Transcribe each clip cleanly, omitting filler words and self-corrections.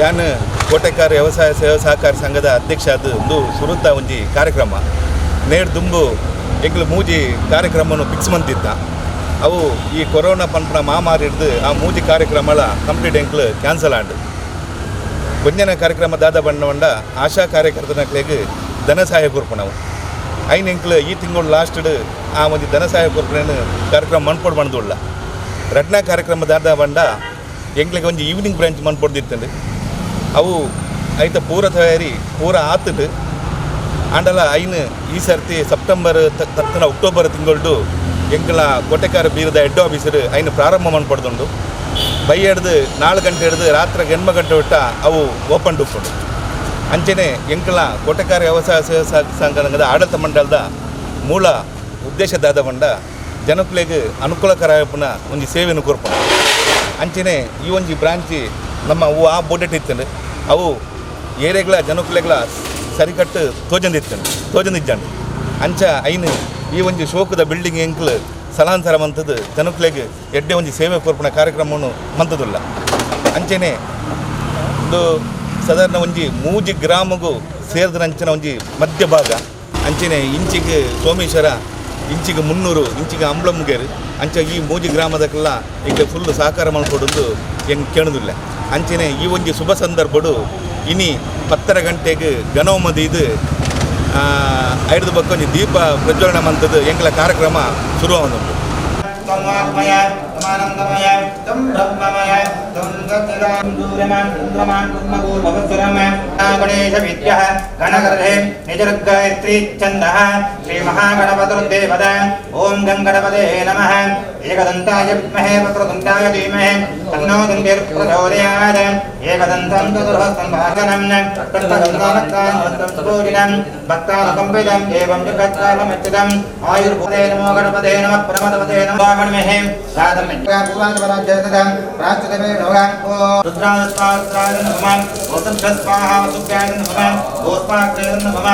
ಯಾನ್ ಕೋಟೆಕಾರ ವ್ಯವಸಾಯ ಸೇವಾ ಸಹಕಾರ ಸಂಘದ ಅಧ್ಯಕ್ಷ ಅದು ಒಂದು ಸುರುತ್ತ ಒಂಜಿ ಕಾರ್ಯಕ್ರಮ ನೇಡು ದುಂಬು ಎಂಕ್ಲು ಮೂಜಿ ಕಾರ್ಯಕ್ರಮವನ್ನು ಫಿಕ್ಸ್ ಮಂತಿತ್ತ ಅವು ಈ ಕೊರೋನಾ ಪಂಪನ ಮಹಾಮಾರಿ ಹಿಡಿದು ಆ ಮೂಜಿ ಕಾರ್ಯಕ್ರಮಲ ಕಂಪ್ಲೀಟ್ ಎಂಕ್ಲು ಕ್ಯಾನ್ಸಲ್ ಆಂಡು ಕೊಂಜನ ಕಾರ್ಯಕ್ರಮ ದಾದ ಬಣ್ಣವಂಡ ಆಶಾ ಕಾರ್ಯಕರ್ತನಕ್ಲೆಗ್ ಧನ ಸಹಾಯ ಕೊರ್ಪಣವು ಐನ್ ಎಂಕ್ಲು ಈ ತಿಂಗಳು ಲಾಸ್ಟ್ ಆ ಒಂದು ಧನ ಸಹಾಯ ಕೊರ್ಪಣೆಯನ್ನು ಕಾರ್ಯಕ್ರಮ ಮನ್ಪೊಡು ಬಂದುಲ್ಲ ರಡ್ನ ಕಾರ್ಯಕ್ರಮ ದಾದ ಬಂಡ ಎಂಕ್ಲಿಗೆ ಒಂದು ಈವ್ನಿಂಗ್ ಬ್ರಾಂಚ್ ಮನ್ಪೊಡ್ದಿತ್ತಂಡು ಅವು ಐತ ಪೂರ ತಯಾರಿ ಪೂರ ಆತುಂಡು ಆಂಡಲ ಐನ್ ಈ ಸರ್ತಿ ಸೆಪ್ಟೆಂಬರ್ ತಕ್ಕನ ಅಕ್ಟೋಬರ್ ತಿಂಗಳು ಎಂಕಲ ಕೋಟೆಕಾರ ಬೀರದ ಹೆಡ್ ಆಫೀಸರ್ ಐನ್ ಪ್ರಾರಂಭ ಮನ್ಪಡ್ದುಂಡು ಬೈ ಹಿಡ್ದು 4 ಗಂಟೆ ಹಿಡ್ದು ರಾತ್ರಿ 8 ಗಂಟೆ ಒಟ್ಟ ಅವು ಓಪನ್ ಡುಪ್ಪುಂಡು ಅಂಚನೆ ಎಂಕಲ ಕೋಟೆಕಾರ ವ್ಯವಸಾಯ ಸೇವಾ ಸಂಘದ ಆಡಳಿತ ಮಂಡಲದ ಮೂಲ ಉದ್ದೇಶದಾದ ಬಂಡ ಜನಕ್ಲೆಗ್ ಅನುಕೂಲಕರ ಆಪುನ ಒಂದು ಸೇವೆಯನ್ನು ಕೊರ್ಪುಣ ಅಂಚನೆ ಈ ಒಂಜಿ ಬ್ರಾಂಚಿ ನಮ್ಮ ಅವು ಆ ಬೋಡೆಟ್ಟಿತ್ತಂಡು ಅವು ಏರಿಯಾಗಳ ಜನಕ್ಲೆಗ್ಲ ಸರಿಕಟ್ಟು ತೋಜಂದಿಜ್ಜಂಡು ಅಂಚ ಐನು ಈ ಒಂಜಿ ಶೋಕದ ಬಿಲ್ಡಿಂಗ್ ಎಂಕ್ಲು ಸಲಾಂತರ ಮಂತದ್ದು ಜನಕ್ಲೆಗ್ ಎಡ್ಡೆ ಒಂಜಿ ಸೇವೆ ಕೊರ್ಪುನ ಕಾರ್ಯಕ್ರಮವನ್ನು ಮಂತದುಲ್ಲ ಅಂಚನೆ ಒಂದು ಸಾಧಾರಣ ಒಂಜಿ ಮೂಜಿ ಗ್ರಾಮಗೂ ಸೇರಿದಂಚಿನ ಒಂಜಿ ಮಧ್ಯ ಭಾಗ ಅಂಚನೆ ಇಂಚಿಗೆ ಸೋಮೇಶ್ವರ ಇಂಚಿಗೆ 300 ಇಂಚಿಗೆ ಅಂಬ್ಲಮ್ಗೇರು ಅಂಚ ಈ ಮೂಜಿ ಗ್ರಾಮದಕ್ಕೆಲ್ಲ ಈಗ ಫುಲ್ಲು ಸಹಕಾರ ಮಾಡಿಕೊಡೋದು ಹೆಂಗೆ ಕೇಳೋದಿಲ್ಲ ಅಂಚನೆ ಈ ಒಂಜಿ ಶುಭ ಸಂದರ್ಭಡು ಇನಿ 10 ಗಂಟೆಗೆ ಗಣೋಮದಿ ಇದು 5 ಬಕ್ಕೊಂಜಿ ದೀಪ ಪ್ರಜ್ವಲನ ಮಂತದ್ದು ಎಂಗ್ಲ ಕಾರ್ಯಕ್ರಮ ಶುರುವಾಗುವುದು तन्वात्मय तमानंदमय तम ब्रह्ममय तम गतिराम दूरमान इंद्रमान कुम्भगुरुभवसुरम गणेश विद्यः गणगर्भे निजरुद्गायत्री छन्दः श्री महागणपतिर्देवद ओम गंगणपते नमः एकदन्ताय विद्महे वक्रतुण्डाय धीमहि तन्नो दन्तिः प्रचोदयात् एकदन्तं चतुर्हस्तं भागनं तत्तगन्धानक्तान् पूजितं भक्तानुकम्पितं एवं जगत्कालमच्युतं आयुर्भूते नमो गणपते नमः प्रमदपते नमः गणमहे साधं पूर्वाजपराजयतदं प्राच्यते नमः रुद्रास्वास्त्राय नमः ओसंस्वाहा सुभ्याय नमः ओस्पाक्रेय नमः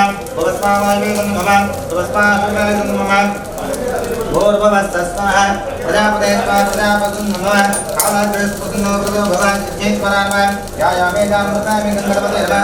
ओस्पावाय नमः ओस्पासुराय नमः भूर्भुवस्सः प्रजापते प्रजापतिं नमः कालग्रस्पुनो प्रदो भवान् जित्पराम यायामे दामृतामि गणपते नमः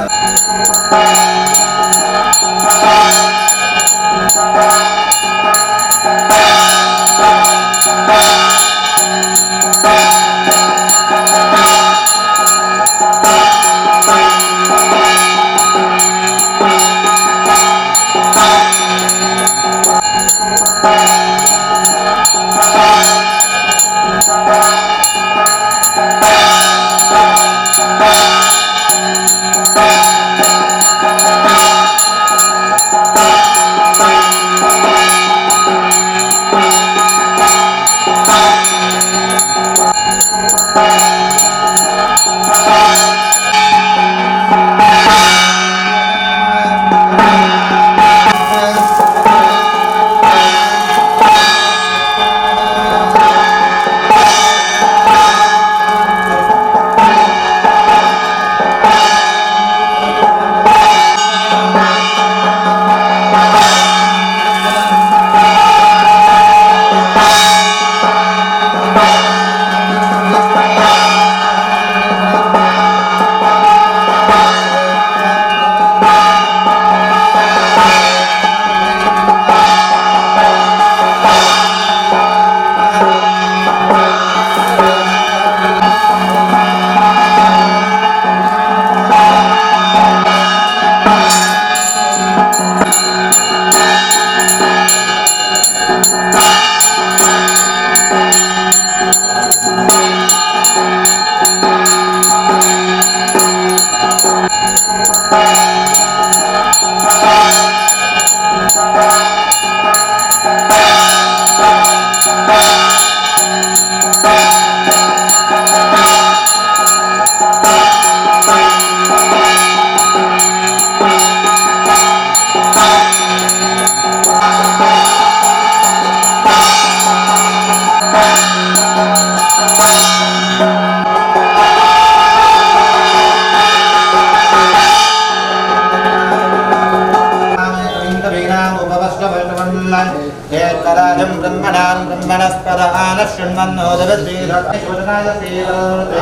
एकराजं ब्रह्मणां ब्रह्मणस्पदान शृण्वन्नो देवश्रीरत्नशोधनाय श्रीरते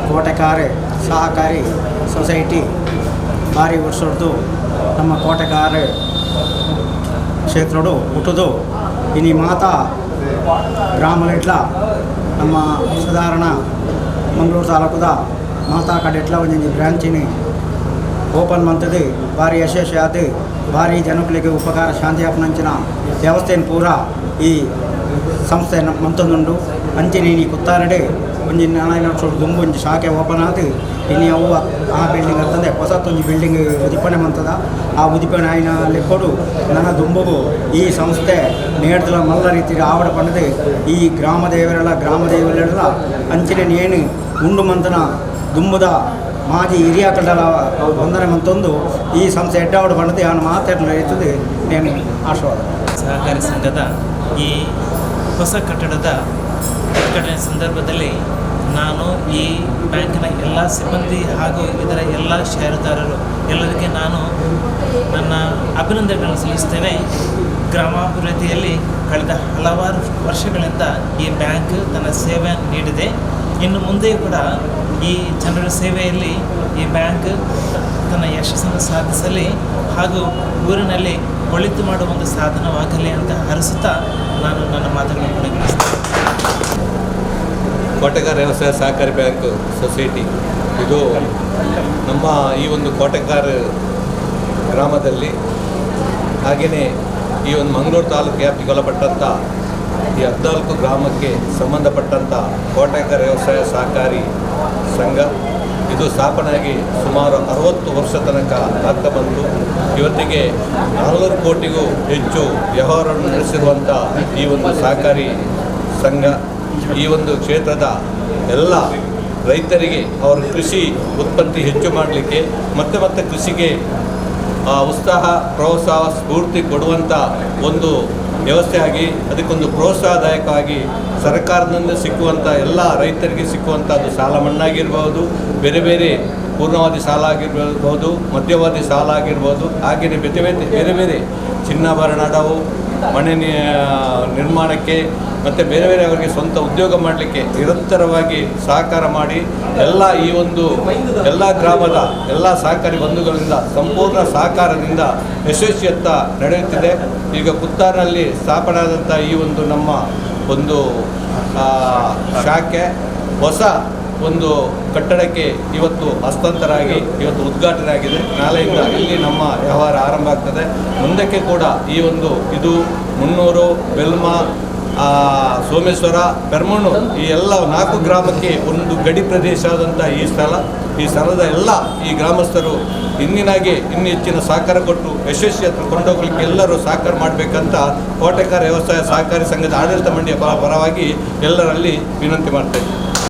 ಕೋಟೆಕಾರೆ ಸಹಕಾರಿ ಸೊಸೈಟಿ ಭಾರಿ ವರ್ಷದ್ದು ನಮ್ಮ ಕೋಟೆಕಾರೆ ಕ್ಷೇತ್ರಡು ಹುಟ್ಟುದು ಇನಿ ಮಾತಾ ಗ್ರಾಮಲೆಟ್ಲ ನಮ್ಮ ಸಾಧಾರಣ ಮಂಗಳೂರು ತಾಲೂಕುದ ಮಾತಾ ಕಡೆಟ್ಲ ಒಂದು ಬ್ರಾಂಚಿನಿ ಓಪನ್ ಮಂತದ್ದು ಭಾರಿ ಯಶಸ್ವಿ ಆದ ಭಾರಿ ಜನಗಳಿಗೆ ಉಪಕಾರ ಶಾಂತಿ ಅಪನಂಚಿನ ವ್ಯವಸ್ಥೆಯನ್ನು ಪೂರ ಈ ಸಂಸ್ಥೆ ಮಂತೊಂದುಂಡು ಅಂಚಿನ ಇನಿ ಕುತ್ತಾರಡೆ ಒಂಜಿ 4 ಲಕ್ಷ ದುಂಬು ಒಂಜಿ ಶಾಖೆ ಓಪನ್ ಆದ ಇನಿ ಅವು ಆ ಬಿಲ್ಡಿಂಗ್ ಅಂತಂದೆ ಹೊಸತ್ತೊಂದು ಬಿಲ್ಡಿಂಗ್ ಉದಿಪಣೆ ಮಂತದ ಆ ಉದಿಪಣೆ ಆಯ್ನ ಲೆಕ್ಕೊಡು ನನ್ನ ದುಂಬುಗು ಈ ಸಂಸ್ಥೆ ನೇಡ್ದಲ ಮಲ್ಲ ರೀತಿ ಆವಡ ಪಂಡದೆ ಈ ಗ್ರಾಮ ದೇವರೆಲ್ಲ ಅಂಚಿನ ನೇನು ಉಂಡು ಮಂತನ ದುಂಬುದ ಮಾಜಿ ಹಿರಿಯ ಕಡಲ ವಂದನೆ ಮಂತೊಂದು ಈ ಸಂಸ್ಥೆ ಎಡ್ಡಾವಡು ಪಂಡದೆ ಅವನು ಮಾತಾಡಲು ಇರ್ತದೆ ನೇನು ಆಶೀರ್ವಾದ. ಸಹಕಾರಿ ಸಂಘದ ಈ ಹೊಸ ಕಟ್ಟಡದ ಉದ್ಘಾಟನೆ ಸಂದರ್ಭದಲ್ಲಿ ನಾನು ಈ ಬ್ಯಾಂಕಿನ ಎಲ್ಲ ಸಿಬ್ಬಂದಿ ಹಾಗೂ ಇದರ ಎಲ್ಲ ಷೇರುದಾರರು ಎಲ್ಲರಿಗೆ ನಾನು ನನ್ನ ಅಭಿನಂದನೆಗಳನ್ನು ಸಲ್ಲಿಸ್ತೇನೆ. ಗ್ರಾಮಾಭಿವೃದ್ಧಿಯಲ್ಲಿ ಕಳೆದ ಹಲವಾರು ವರ್ಷಗಳಿಂದ ಈ ಬ್ಯಾಂಕ್ ತನ್ನ ಸೇವೆ ನೀಡಿದೆ. ಇನ್ನು ಮುಂದೆಯೂ ಕೂಡ ಈ ಜನರ ಸೇವೆಯಲ್ಲಿ ಈ ಬ್ಯಾಂಕ್ ತನ್ನ ಯಶಸ್ಸನ್ನು ಸಾಧಿಸಲಿ ಹಾಗೂ ಊರಿನಲ್ಲಿ ಒಳಿತು ಮಾಡುವ ಒಂದು ಸಾಧನವಾಗಲಿ ಅಂತ ಹರಿಸುತ್ತಾ ನಾನು ನನ್ನ ಮಾತುಗಳನ್ನು ಕೊನೆಗೊಳಿಸ್ತೇನೆ. ಕೋಟೆಗಾರ ವ್ಯವಸಾಯ ಸಹಕಾರಿ ಬ್ಯಾಂಕ್ ಸೊಸೈಟಿ ಇದು ನಮ್ಮ ಈ ಒಂದು ಕೋಟೆಗಾರ ಗ್ರಾಮದಲ್ಲಿ ಹಾಗೆಯೇ ಈ ಒಂದು ಮಂಗಳೂರು ತಾಲೂಕು ವ್ಯಾಪ್ತಿಗೆ ಒಳಪಟ್ಟಂಥ ಈ 14 ಗ್ರಾಮಕ್ಕೆ ಸಂಬಂಧಪಟ್ಟಂಥ ಕೋಟೆಗಾರ ವ್ಯವಸಾಯ ಸಹಕಾರಿ ಸಂಘ ಇದು ಸ್ಥಾಪನೆಯಾಗಿ ಸುಮಾರು 60 ವರ್ಷ ತನಕ ಆಗ್ತಾ ಬಂತು. ಇವತ್ತಿಗೆ 400 ಕೋಟಿಗೂ ಹೆಚ್ಚು ವ್ಯವಹಾರವನ್ನು ನಡೆಸಿರುವಂಥ ಈ ಒಂದು ಸಹಕಾರಿ ಸಂಘ ಈ ಒಂದು ಕ್ಷೇತ್ರದ ಎಲ್ಲ ರೈತರಿಗೆ ಅವರ ಕೃಷಿ ಉತ್ಪತ್ತಿ ಹೆಚ್ಚು ಮಾಡಲಿಕ್ಕೆ ಮತ್ತೆ ಕೃಷಿಗೆ ಉತ್ಸಾಹ ಪ್ರೋತ್ಸಾಹ ಸ್ಫೂರ್ತಿ ಕೊಡುವಂಥ ಒಂದು ವ್ಯವಸ್ಥೆಯಾಗಿ ಅದಕ್ಕೊಂದು ಪ್ರೋತ್ಸಾಹದಾಯಕವಾಗಿ ಸರ್ಕಾರದಿಂದ ಸಿಕ್ಕುವಂಥ ಎಲ್ಲ ರೈತರಿಗೆ ಸಿಕ್ಕುವಂಥದ್ದು ಸಾಲ ಮನ್ನಾಗಿರ್ಬೋದು, ಬೇರೆ ಬೇರೆ ಪೂರ್ಣಾವಧಿ ಸಾಲ ಆಗಿರ್ಬೋದು, ಮಧ್ಯವಧಿ ಸಾಲ ಆಗಿರ್ಬೋದು, ಹಾಗೆಯೇ ಬೇರೆ ಬೇರೆ ಚಿನ್ನಾಭರಣ ಅಡವು, ಮನೆ ನಿರ್ಮಾಣಕ್ಕೆ ಮತ್ತು ಬೇರೆ ಬೇರೆ ಅವರಿಗೆ ಸ್ವಂತ ಉದ್ಯೋಗ ಮಾಡಲಿಕ್ಕೆ ನಿರಂತರವಾಗಿ ಸಹಕಾರ ಮಾಡಿ ಎಲ್ಲ ಗ್ರಾಮದ ಎಲ್ಲ ಸಹಕಾರಿ ಬಂಧುಗಳಿಂದ ಸಂಪೂರ್ಣ ಸಹಕಾರದಿಂದ ಯಶಸ್ವಿಯತ್ತ ನಡೆಯುತ್ತಿದೆ. ಈಗ ಪುತ್ತಾರಿನಲ್ಲಿ ಸ್ಥಾಪನೆ ಆದಂಥ ಈ ಒಂದು ನಮ್ಮ ಒಂದು ಶಾಖೆ ಹೊಸ ಒಂದು ಕಟ್ಟಡಕ್ಕೆ ಇವತ್ತು ಹಸ್ತಾಂತರ ಆಗಿ ಇವತ್ತು ಉದ್ಘಾಟನೆ ಆಗಿದೆ. ನಾಳೆಯಿಂದ ಇಲ್ಲಿ ನಮ್ಮ ವ್ಯವಹಾರ ಆರಂಭ ಆಗ್ತದೆ. ಮುಂದಕ್ಕೆ ಕೂಡ ಇದು ಮುನ್ನೂರು, ಬೆಲ್ಮ, ಸೋಮೇಶ್ವರ, ಪೆರ್ಮಣ್ಣೂರು ಈ ಎಲ್ಲ 4 ಗ್ರಾಮಕ್ಕೆ ಒಂದು ಗಡಿ ಪ್ರದೇಶ ಆದಂಥ ಈ ಸ್ಥಳದ ಎಲ್ಲ ಈ ಗ್ರಾಮಸ್ಥರು ಇನ್ನೂ ಹೆಚ್ಚಿನ ಸಹಕಾರ ಕೊಟ್ಟು ಯಶಸ್ವಿ ಹತ್ರ ಕೊಂಡೋಗ್ಲಿಕ್ಕೆ ಎಲ್ಲರೂ ಸಹಕಾರ ಮಾಡಬೇಕಂತ ಕೋಟೆಕಾರ ವ್ಯವಸಾಯ ಸಹಕಾರಿ ಸಂಘದ ಆಡಳಿತ ಮಂಡಳಿಯ ಪರವಾಗಿ ಎಲ್ಲರಲ್ಲಿ ವಿನಂತಿ ಮಾಡ್ತಾ ಇದ್ದೀನಿ.